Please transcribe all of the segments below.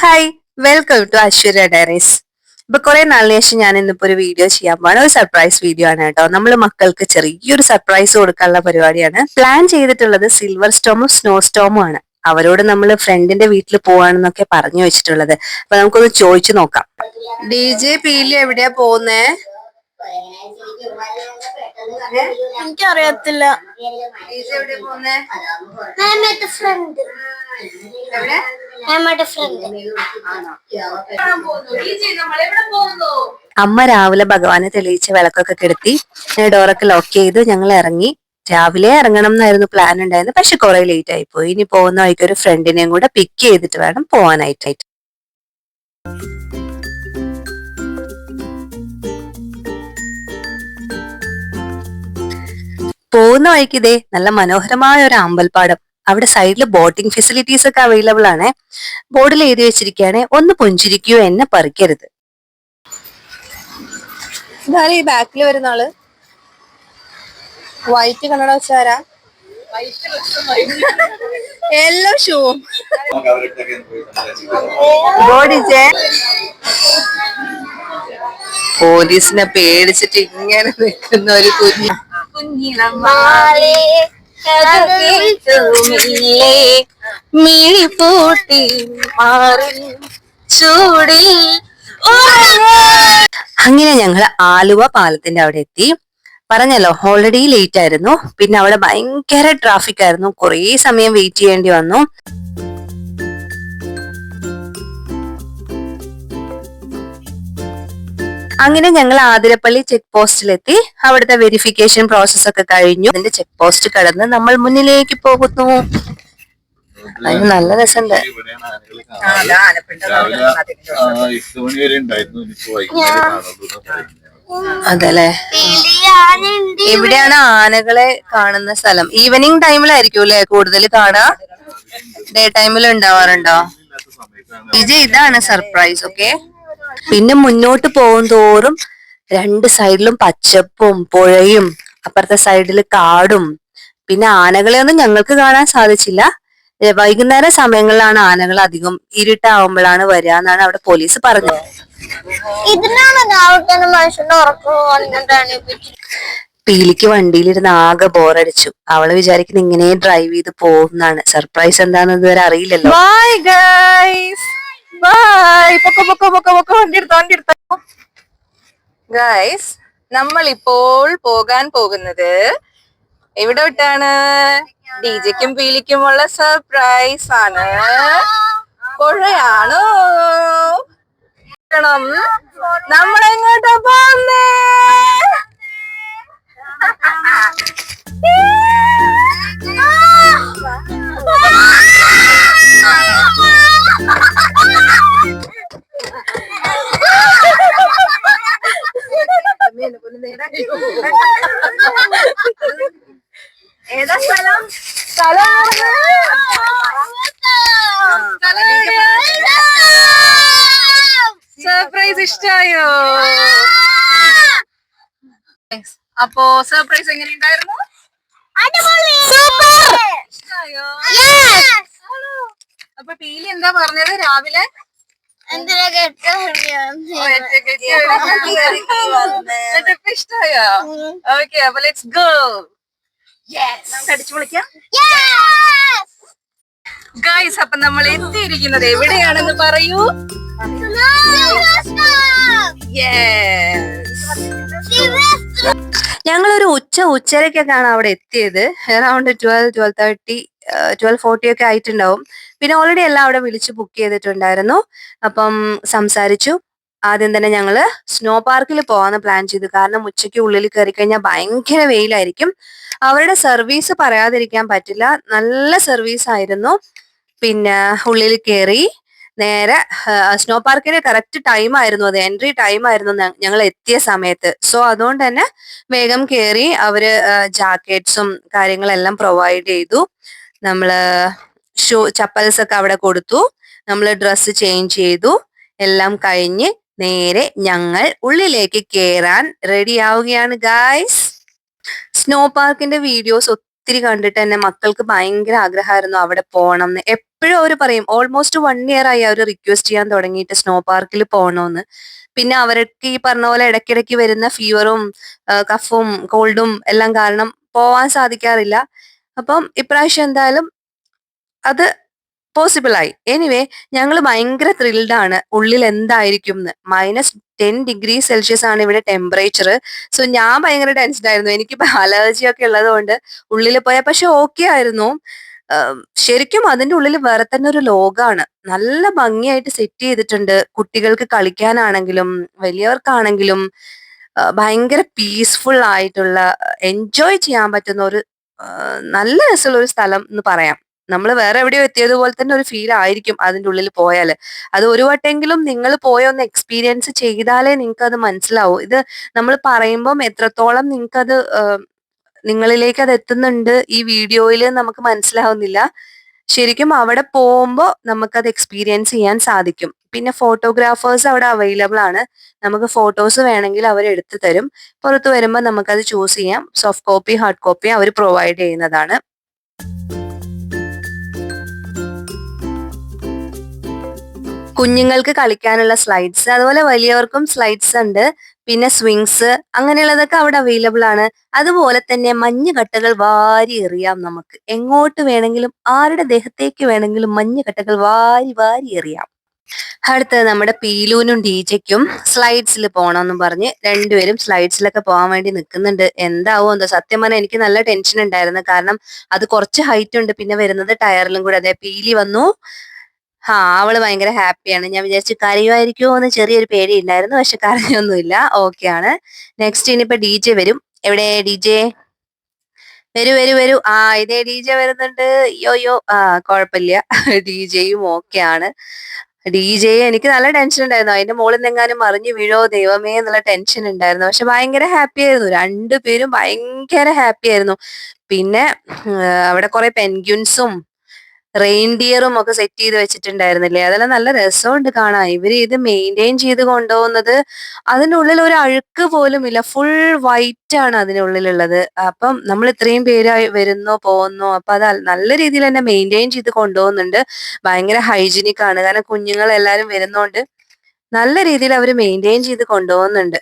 Hi, welcome to Aishwarya diaries. ഇപ്പൊ കുറെ നാളിന് ശേഷം ഞാൻ ഇന്നിപ്പോ ഒരു വീഡിയോ ചെയ്യാൻ പോവാണ്. ഒരു സർപ്രൈസ് വീഡിയോ ആണ് കേട്ടോ. നമ്മൾ മക്കൾക്ക് ചെറിയൊരു സർപ്രൈസ് കൊടുക്കാനുള്ള പരിപാടിയാണ്. പ്ലാൻ ചെയ്തിട്ടുള്ളത് സിൽവർ സ്റ്റോമും സ്നോ സ്റ്റോമും ആണ്. അവരോട് നമ്മൾ ഫ്രണ്ടിന്റെ വീട്ടിൽ പോവാണെന്നൊക്കെ പറഞ്ഞു വെച്ചിട്ടുള്ളത്. അപ്പൊ നമുക്കൊന്ന് ചോദിച്ചു നോക്കാം. DJ പീലി എവിടെയാ പോകുന്നേ? എനിക്കറിയത്തില്ല. എവിടെയാ പോകുന്നേ? അമ്മ രാവിലെ ഭഗവാനെ തെളിയിച്ച വിളക്കൊക്കെ കെടുത്തി ഡോറൊക്കെ ലോക്ക് ചെയ്ത് ഞങ്ങൾ ഇറങ്ങി. രാവിലെ ഇറങ്ങണം എന്നായിരുന്നു പ്ലാൻ ഉണ്ടായിരുന്നത്. പക്ഷെ കുറെ ലേറ്റ് ആയി പോയി. ഇനി പോകുന്ന വഴിക്ക് ഒരു ഫ്രണ്ടിനെയും കൂടെ പിക്ക് ചെയ്തിട്ട് വേണം പോവാനായിട്ട്. പോകുന്ന വഴിക്ക് ഇതേ നല്ല മനോഹരമായ ഒരു അമ്പൽപ്പാടം. അവിടെ സൈഡിൽ ബോട്ടിംഗ് ഫെസിലിറ്റീസ് ഒക്കെ അവൈലബിൾ ആണ്. ബോർഡിൽ എഴുതി വെച്ചിരിക്കുകയാണ്, ഒന്ന് പുഞ്ചിരിക്കൂ, എന്നെ പറിക്കരുത്. ഇതാണ് ഈ ബാക്കിൽ വരുന്ന ആള്. വൈറ്റ് കണ്ണട വെച്ചാരാ? എല്ലാ ഷൂവും പോലീസിനെ പേടിച്ചിട്ട് ഇങ്ങനെ നിൽക്കുന്ന ഒരു മിഴിപൂട്ടി മാറി ചൂടി. അങ്ങനെ ഞങ്ങൾ ആലുവ പാലത്തിന്റെ അവിടെ എത്തി. പറഞ്ഞല്ലോ, ഓൾറെഡി ലേറ്റ് ആയിരുന്നു. പിന്നെ അവിടെ ഭയങ്കര ട്രാഫിക് ആയിരുന്നു. കുറേ സമയം വെയിറ്റ് ചെയ്യേണ്ടി വന്നു. അങ്ങനെ ഞങ്ങൾ ആതിരപ്പള്ളി ചെക്ക് പോസ്റ്റിലെത്തി. അവിടുത്തെ വെരിഫിക്കേഷൻ പ്രോസസ് ഒക്കെ കഴിഞ്ഞു. അതിന്റെ ചെക്ക് പോസ്റ്റ് കടന്ന് നമ്മൾ മുന്നിലേക്ക് പോകുന്നു. അതിന് നല്ല രസമുണ്ട്. അതല്ലേ, എവിടെയാണ് ആനകളെ കാണുന്ന സ്ഥലം? ഈവനിങ് ടൈമിലായിരിക്കും അല്ലെ കൂടുതൽ കാണാ? ഡേ ടൈമിൽ ഉണ്ടാവാറുണ്ടോ? ഇതാണ് സർപ്രൈസ്. ഓക്കെ. പിന്നെ മുന്നോട്ട് പോകും തോറും രണ്ട് സൈഡിലും പച്ചപ്പും പുഴയും അപ്പുറത്തെ സൈഡിൽ കാടും. പിന്നെ ആനകളെ ഒന്നും ഞങ്ങൾക്ക് കാണാൻ സാധിച്ചില്ല. വൈകുന്നേര സമയങ്ങളിലാണ് ആനകൾ അധികം. ഇരുട്ടാവുമ്പോഴാണ് വരിക എന്നാണ് അവിടെ പോലീസ് പറഞ്ഞത്. പീലിക്ക് വണ്ടിയിലിരുന്ന് ആകെ ബോറടിച്ചു. അവള് വിചാരിക്കുന്ന ഇങ്ങനെ ഡ്രൈവ് ചെയ്ത് പോകുന്നതാണ്. സർപ്രൈസ് എന്താണെന്ന് ഇതുവരെ അറിയില്ലല്ലോ. Bye guys, by. ഗൈസ്, നമ്മൾ ഇപ്പോൾ പോകാൻ പോകുന്നത് എവിടെ വിട്ടാണ്? ഡിജയ്ക്കും പീലിക്കുമുള്ള സർപ്രൈസ് ആണ്. പുഴയാണോ? നമ്മളെങ്ങോട്ടാ പോകുന്നേ? ഏതാ സ്ഥലം? സർപ്രൈസ് ഇഷ്ടായോ? അപ്പോ സർപ്രൈസ് എങ്ങനെയുണ്ടായിരുന്നു? അപ്പൊ പീലി എന്താ പറഞ്ഞത് രാവിലെ? ഇഷ്ടായോ? ഓക്കെ, അപ്പൊ ലെറ്റ്സ് ഗോ. നമുക്ക് അടിച്ചു പൊളിക്കാം ഗൈസ്. അപ്പൊ നമ്മൾ എത്തിയിരിക്കുന്നത് എവിടെയാണെന്ന് പറയൂ. ഞങ്ങളൊരു ഉച്ചരക്കൊക്കെയാണ് അവിടെ എത്തിയത്. അറൗണ്ട് 12:30 12:40 ഒക്കെ ആയിട്ടുണ്ടാവും. പിന്നെ ഓൾറെഡി എല്ലാം അവിടെ വിളിച്ച് ബുക്ക് ചെയ്തിട്ടുണ്ടായിരുന്നു. അപ്പം സംസാരിച്ചു. ആദ്യം തന്നെ ഞങ്ങള് സ്നോ പാർക്കിൽ പോകാന്ന് പ്ലാൻ ചെയ്തു. കാരണം ഉച്ചയ്ക്ക് ഉള്ളിൽ കയറി കഴിഞ്ഞാൽ ഭയങ്കര വെയിലായിരിക്കും. അവരുടെ സർവീസ് പറയാതിരിക്കാൻ പറ്റില്ല. നല്ല സർവീസ് ആയിരുന്നു. പിന്നെ ഉള്ളിൽ കയറി നേരെ സ്നോ പാർക്കിന്റെ കറക്റ്റ് ടൈം ആയിരുന്നു. അത് എൻട്രി ടൈം ആയിരുന്നു ഞങ്ങൾ എത്തിയ സമയത്ത്. സോ അതുകൊണ്ട് തന്നെ വേഗം കയറി. അവര് ജാക്കറ്റ്സും കാര്യങ്ങളെല്ലാം പ്രൊവൈഡ് ചെയ്തു. നമ്മള് ചപ്പൽസ് ഒക്കെ അവിടെ കൊടുത്തു. നമ്മള് ഡ്രസ്സ് ചേഞ്ച് ചെയ്തു. എല്ലാം കഴിഞ്ഞ് നേരെ ഞങ്ങൾ ഉള്ളിലേക്ക് കേറാൻ റെഡി ആവുകയാണ് ഗായ്സ്. സ്നോ പാർക്കിന്റെ വീഡിയോസ് ഒത്തിരി കണ്ടിട്ട് തന്നെ മക്കൾക്ക് ഭയങ്കര ആഗ്രഹമായിരുന്നു അവിടെ പോകണം എന്ന്. എപ്പോഴും അവർ പറയും, ഓൾമോസ്റ്റ് 1 ഇയർ ആയി അവർ റിക്വസ്റ്റ് ചെയ്യാൻ തുടങ്ങിയിട്ട് സ്നോ പാർക്കിൽ പോകണമെന്ന്. പിന്നെ അവർക്ക് ഈ പറഞ്ഞ പോലെ ഇടയ്ക്കിടയ്ക്ക് വരുന്ന ഫീവറും കഫും കോൾഡും എല്ലാം കാരണം പോവാൻ സാധിക്കാറില്ല. അപ്പം ഇപ്രാവശ്യം എന്തായാലും അത് പോസിബിൾ ആയി. എനിവേ, ഞങ്ങൾ ഭയങ്കര ത്രില്ഡ് ആണ് ഉള്ളിൽ എന്തായിരിക്കും എന്ന്. -10 ഡിഗ്രി സെൽഷ്യസ് ആണ് ഇവിടെ ടെമ്പറേച്ചർ. സോ ഞാൻ ഭയങ്കര ടെൻഷൻ ആയിരുന്നു. എനിക്കിപ്പോ അലർജി ഒക്കെ ഉള്ളത് കൊണ്ട് ഉള്ളിൽ പോയാൽ പക്ഷെ ഓക്കെ ആയിരുന്നു. ശരിക്കും അതിന്റെ ഉള്ളിൽ വേറെ തന്നെ ഒരു ലോകമാണ്. നല്ല ഭംഗിയായിട്ട് സെറ്റ് ചെയ്തിട്ടുണ്ട്. കുട്ടികൾക്ക് കളിക്കാനാണെങ്കിലും വലിയവർക്കാണെങ്കിലും ഭയങ്കര പീസ്ഫുൾ ആയിട്ടുള്ള, എൻജോയ് ചെയ്യാൻ പറ്റുന്ന ഒരു നല്ല രസമുള്ള ഒരു സ്ഥലം എന്ന് പറയാം. നമ്മൾ വേറെ എവിടെയോ എത്തിയതുപോലെ തന്നെ ഒരു ഫീൽ ആയിരിക്കും അതിന്റെ ഉള്ളിൽ പോയാൽ. അത് ഒരു വട്ടെങ്കിലും നിങ്ങൾ പോയൊന്ന് എക്സ്പീരിയൻസ് ചെയ്താലേ നിങ്ങൾക്ക് അത് മനസ്സിലാവൂ. ഇത് നമ്മൾ പറയുമ്പം എത്രത്തോളം നിങ്ങൾക്കത് നിങ്ങളിലേക്ക് അത് എത്തുന്നുണ്ട് ഈ വീഡിയോയിൽ നമുക്ക് മനസ്സിലാവുന്നില്ല. ശരിക്കും അവിടെ പോകുമ്പോൾ നമുക്കത് എക്സ്പീരിയൻസ് ചെയ്യാൻ സാധിക്കും. പിന്നെ ഫോട്ടോഗ്രാഫേഴ്സ് അവിടെ അവൈലബിൾ ആണ്. നമുക്ക് ഫോട്ടോസ് വേണമെങ്കിൽ അവർ എടുത്തു തരും. പുറത്ത് വരുമ്പോൾ നമുക്കത് ചൂസ് ചെയ്യാം. സോഫ്റ്റ് കോപ്പി, ഹാർഡ് കോപ്പി അവർ പ്രൊവൈഡ് ചെയ്യുന്നതാണ്. കുഞ്ഞുങ്ങൾക്ക് കളിക്കാനുള്ള സ്ലൈഡ്സ്, അതുപോലെ വലിയവർക്കും സ്ലൈഡ്സ് ഉണ്ട്. പിന്നെ സ്വിങ്സ്, അങ്ങനെയുള്ളതൊക്കെ അവിടെ അവൈലബിൾ ആണ്. അതുപോലെ തന്നെ മഞ്ഞുകട്ടകൾ വാരി എറിയാം നമുക്ക്. എങ്ങോട്ട് വേണമെങ്കിലും ആരുടെ ദേഹത്തേക്ക് വേണമെങ്കിലും മഞ്ഞുകട്ടകൾ വാരി വാരി എറിയാം. അടുത്തത് നമ്മുടെ പീലൂനും ഡീജയ്ക്കും സ്ലൈഡ്സിൽ പോകണമെന്നും പറഞ്ഞ് രണ്ടുപേരും സ്ലൈഡ്സിലൊക്കെ പോകാൻ വേണ്ടി നിൽക്കുന്നുണ്ട്. എന്താവോ എന്തോ. സത്യം പറഞ്ഞാൽ എനിക്ക് നല്ല ടെൻഷൻ ഉണ്ടായിരുന്നു. കാരണം അത് കുറച്ച് ഹൈറ്റ് ഉണ്ട്, പിന്നെ വരുന്നത് ടയറിലും കൂടെ. അതെ, പീലി വന്നു. അവള് ഭയങ്കര ഹാപ്പിയാണ്. ഞാൻ വിചാരിച്ചു കരയുമായിരിക്കുമോ എന്ന് ചെറിയൊരു പേടി ഉണ്ടായിരുന്നു. പക്ഷെ കരഞ്ഞൊന്നുമില്ല, ഓക്കെ ആണ്. നെക്സ്റ്റ് ഇനിയിപ്പോ ഡി ജെ വരും. എവിടെ ഡി ജെ? വരൂ വരൂ വരൂ. ഇതേ ഡി ജെ വരുന്നുണ്ട്. യോ കുഴപ്പമില്ല. ഡി ജെയും ഓക്കെ ആണ്. ഡി ജെ എനിക്ക് നല്ല ടെൻഷൻ ഉണ്ടായിരുന്നു. അതിന്റെ മുകളിൽ നിന്നെങ്ങാനും മറിഞ്ഞു വീഴോ ദൈവമേ എന്നുള്ള ടെൻഷൻ ഉണ്ടായിരുന്നു. പക്ഷെ ഭയങ്കര ഹാപ്പി ആയിരുന്നു. രണ്ടുപേരും ഭയങ്കര ഹാപ്പി ആയിരുന്നു. പിന്നെ അവിടെ കുറെ പെൻഗ്വിൻസും റെയിൻഡിയറും ഒക്കെ സെറ്റ് ചെയ്ത് വെച്ചിട്ടുണ്ടായിരുന്നില്ലേ? അതെല്ലാം നല്ല രസമുണ്ട് കാണാൻ. ഇവര് ഇത് മെയിൻറ്റെയിൻ ചെയ്ത് കൊണ്ടുപോകുന്നത്. അതിനുള്ളിൽ ഒരു അഴുക്ക് പോലും ഇല്ല. ഫുൾ വൈറ്റ് ആണ് അതിനുള്ളിലുള്ളത്. അപ്പം നമ്മൾ ഇത്രയും പേരായി വരുന്നു പോകുന്നു. അപ്പൊ അത് നല്ല രീതിയിൽ തന്നെ മെയിൻറ്റെയിൻ ചെയ്ത് കൊണ്ടുപോകുന്നുണ്ട്. ഭയങ്കര ഹൈജീനിക് ആണ്. കാരണം കുഞ്ഞുങ്ങൾ എല്ലാവരും വരുന്നോണ്ട് നല്ല രീതിയിൽ അവർ മെയിൻറ്റെയിൻ ചെയ്ത് കൊണ്ടുപോകുന്നുണ്ട്.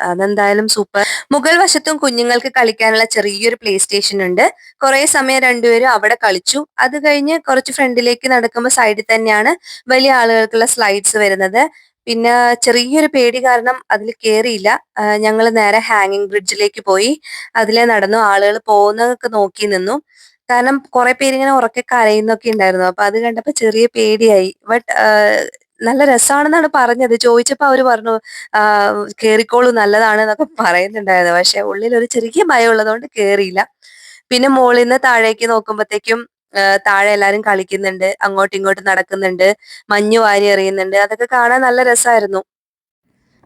അതെന്തായാലും സൂപ്പർ. മുകൾ വശത്തും കുഞ്ഞുങ്ങൾക്ക് കളിക്കാനുള്ള ചെറിയൊരു പ്ലേ സ്റ്റേഷൻ ഉണ്ട്. കുറെ സമയം രണ്ടുപേരും അവിടെ കളിച്ചു. അത് കഴിഞ്ഞ് കുറച്ച് ഫ്രണ്ടിലേക്ക് നടക്കുമ്പോൾ സൈഡിൽ തന്നെയാണ് വലിയ ആളുകൾക്കുള്ള സ്ലൈഡ്സ് വരുന്നത്. പിന്നെ ചെറിയൊരു പേടി കാരണം അതിൽ കയറിയില്ല. ഞങ്ങൾ നേരെ ഹാങ്ങിങ് ബ്രിഡ്ജിലേക്ക് പോയി. അതിലെ നടന്നു. ആളുകൾ പോകുന്നതൊക്കെ നോക്കി നിന്നു. കാരണം കുറെ പേരിങ്ങനെ ഉറക്കെ കരയുന്നൊക്കെ ഉണ്ടായിരുന്നു. അപ്പൊ അത് കണ്ടപ്പോ ചെറിയ പേടിയായി. ബട്ട് നല്ല രസമാണെന്നാണ് പറഞ്ഞത്. ചോദിച്ചപ്പോ അവര് പറഞ്ഞു കേറിക്കോളൂ, നല്ലതാണ് എന്നൊക്കെ പറയുന്നുണ്ടായിരുന്നു. പക്ഷെ ഉള്ളിൽ ഒരു ചെറിയ ഭയം ഉള്ളതുകൊണ്ട് കേറിയില്ല. പിന്നെ മുകളിൽ നിന്ന് താഴേക്ക് നോക്കുമ്പോഴത്തേക്കും താഴെ എല്ലാരും കളിക്കുന്നുണ്ട്, അങ്ങോട്ടും ഇങ്ങോട്ടും നടക്കുന്നുണ്ട്, മഞ്ഞ് വാരി എറിയുന്നുണ്ട്. അതൊക്കെ കാണാൻ നല്ല രസമായിരുന്നു.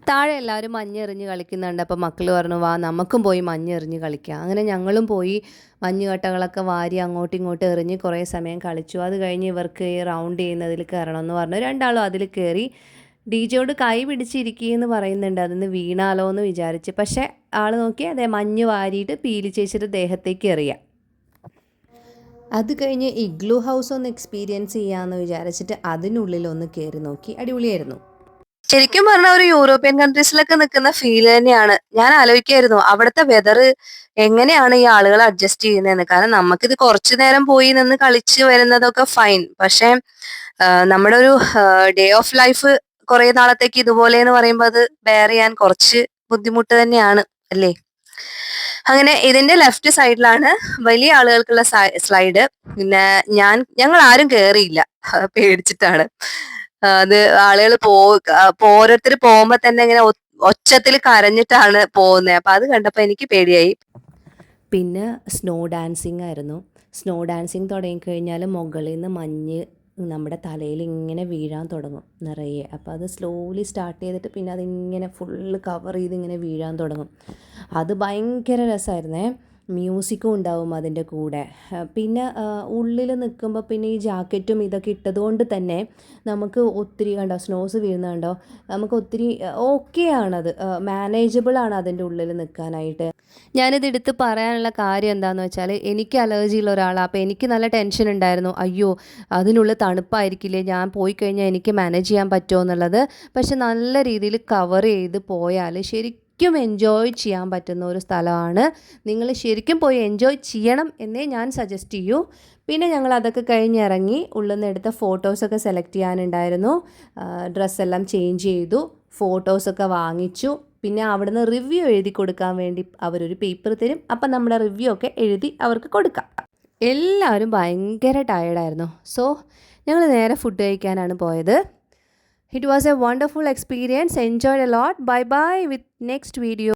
താഴെ എല്ലാവരും മഞ്ഞെറിഞ്ഞ് കളിക്കുന്നുണ്ട്. അപ്പോൾ മക്കൾ പറഞ്ഞു, വാ നമുക്കും പോയി മഞ്ഞെറിഞ്ഞ് കളിക്കാം. അങ്ങനെ ഞങ്ങളും പോയി മഞ്ഞുകട്ടകളൊക്കെ വാരി അങ്ങോട്ടും ഇങ്ങോട്ടും എറിഞ്ഞ് കുറേ സമയം കളിച്ചു. അത് കഴിഞ്ഞ് ഇവർക്ക് ഈ റൗണ്ട് ചെയ്യുന്നതിൽ കയറണം എന്ന് പറഞ്ഞു. രണ്ടാളും അതിൽ കയറി. ഡി ജെയോട് കൈ പിടിച്ചിരിക്കുകയെന്ന് പറയുന്നുണ്ട്. അതിന്ന് വീണാലോ എന്ന് വിചാരിച്ച്. പക്ഷേ ആൾ നോക്കി അതേ മഞ്ഞ് വാരിയിട്ട് പീലി ചേച്ചിയുടെ ദേഹത്തേക്ക് എറിയാം. അത് കഴിഞ്ഞ് ഇഗ്ലൂ ഹൗസ് ഒന്ന് എക്സ്പീരിയൻസ് ചെയ്യാമെന്ന് വിചാരിച്ചിട്ട് അതിനുള്ളിൽ ഒന്ന് കയറി നോക്കി. അടിപൊളിയായിരുന്നു. ശരിക്കും പറഞ്ഞാൽ ഒരു യൂറോപ്യൻ കൺട്രീസിലൊക്കെ നിൽക്കുന്ന ഫീൽ തന്നെയാണ്. ഞാൻ ആലോചിക്കായിരുന്നു അവിടുത്തെ വെതർ എങ്ങനെയാണ് ഈ ആളുകൾ അഡ്ജസ്റ്റ് ചെയ്യുന്നതെന്ന്. കാരണം നമുക്കിത് കുറച്ചു നേരം പോയി നിന്ന് കളിച്ച് വരുന്നതൊക്കെ ഫൈൻ. പക്ഷെ നമ്മുടെ ഒരു ഡേ ഓഫ് ലൈഫ് കുറെ നാളത്തേക്ക് ഇതുപോലെ എന്ന് പറയുമ്പോൾ അത് ബെയർ ചെയ്യാൻ കുറച്ച് ബുദ്ധിമുട്ട് തന്നെയാണ്, അല്ലേ? അങ്ങനെ ഇതിന്റെ ലെഫ്റ്റ് സൈഡിലാണ് വലിയ ആളുകൾക്കുള്ള സ്ലൈഡ്. പിന്നെ ഞങ്ങൾ ആരും കേറിയില്ല, പേടിച്ചിട്ടാണ്. അത് ആളുകൾ ഓരോരുത്തർ പോകുമ്പോ തന്നെ ഇങ്ങനെ ഒച്ചത്തിൽ കരഞ്ഞിട്ടാണ് പോകുന്നത്. അപ്പൊ അത് കണ്ടപ്പോ എനിക്ക് പേടിയായി. പിന്നെ സ്നോ ഡാൻസിങ് ആയിരുന്നു. സ്നോ ഡാൻസിങ് തുടങ്ങിക്കഴിഞ്ഞാൽ മുകളിൽ നിന്ന് മഞ്ഞ് നമ്മുടെ തലയിൽ ഇങ്ങനെ വീഴാൻ തുടങ്ങും നിറയെ. അപ്പോൾ അത് സ്ലോലി സ്റ്റാർട്ട് ചെയ്തിട്ട് പിന്നെ അതിങ്ങനെ ഫുള്ള് കവർ ചെയ്ത് ഇങ്ങനെ വീഴാൻ തുടങ്ങും. അത് ഭയങ്കര രസമായിരുന്നേ. മ്യൂസിക്കും ഉണ്ടാവും അതിൻ്റെ കൂടെ. പിന്നെ ഉള്ളിൽ നിൽക്കുമ്പോൾ പിന്നെ ഈ ജാക്കറ്റും ഇതൊക്കെ ഇട്ടതുകൊണ്ട് തന്നെ നമുക്ക് ഒത്തിരി കണ്ടോ സ്നോസ് വീഴുന്നുണ്ടോ, നമുക്ക് ഒത്തിരി ഓക്കെ ആണത്, മാനേജബിൾ ആണ് അതിൻ്റെ ഉള്ളിൽ നിൽക്കാനായിട്ട്. ഞാനിത് എടുത്ത് പറയാനുള്ള കാര്യം എന്താണെന്ന് വെച്ചാൽ എനിക്ക് അലർജിയുള്ള ഒരാളാണ്. അപ്പോൾ എനിക്ക് നല്ല ടെൻഷൻ ഉണ്ടായിരുന്നു, അയ്യോ അതിനുള്ളിൽ തണുപ്പായിരിക്കില്ലേ, ഞാൻ പോയി കഴിഞ്ഞാൽ എനിക്ക് മാനേജ് ചെയ്യാൻ പറ്റുമോ എന്നുള്ളത്. പക്ഷെ നല്ല രീതിയിൽ കവർ ചെയ്ത് പോയാൽ ശരിക്കും എൻജോയ് ചെയ്യാൻ പറ്റുന്ന ഒരു സ്ഥലമാണ്. നിങ്ങൾ ശരിക്കും പോയി എൻജോയ് ചെയ്യണം എന്നേ ഞാൻ സജസ്റ്റ് ചെയ്യൂ. പിന്നെ ഞങ്ങൾ അതൊക്കെ കഴിഞ്ഞിറങ്ങി ഉള്ളിൽ നിന്ന് എടുത്ത ഫോട്ടോസൊക്കെ സെലക്ട് ചെയ്യാനുണ്ടായിരുന്നു. ഡ്രസ്സെല്ലാം ചേഞ്ച് ചെയ്തു, ഫോട്ടോസൊക്കെ വാങ്ങിച്ചു. പിന്നെ അവിടുന്ന് റിവ്യൂ എഴുതി കൊടുക്കാൻ വേണ്ടി അവരൊരു പേപ്പർ തരും. അപ്പം നമ്മുടെ റിവ്യൂ ഒക്കെ എഴുതി അവർക്ക് കൊടുക്കാം. എല്ലാവരും ഭയങ്കര ടയേർഡായിരുന്നു. സോ ഞങ്ങൾ നേരെ ഫുഡ് കഴിക്കാനാണ് പോയത്. It was a wonderful experience. Enjoyed a lot. Bye bye with next video.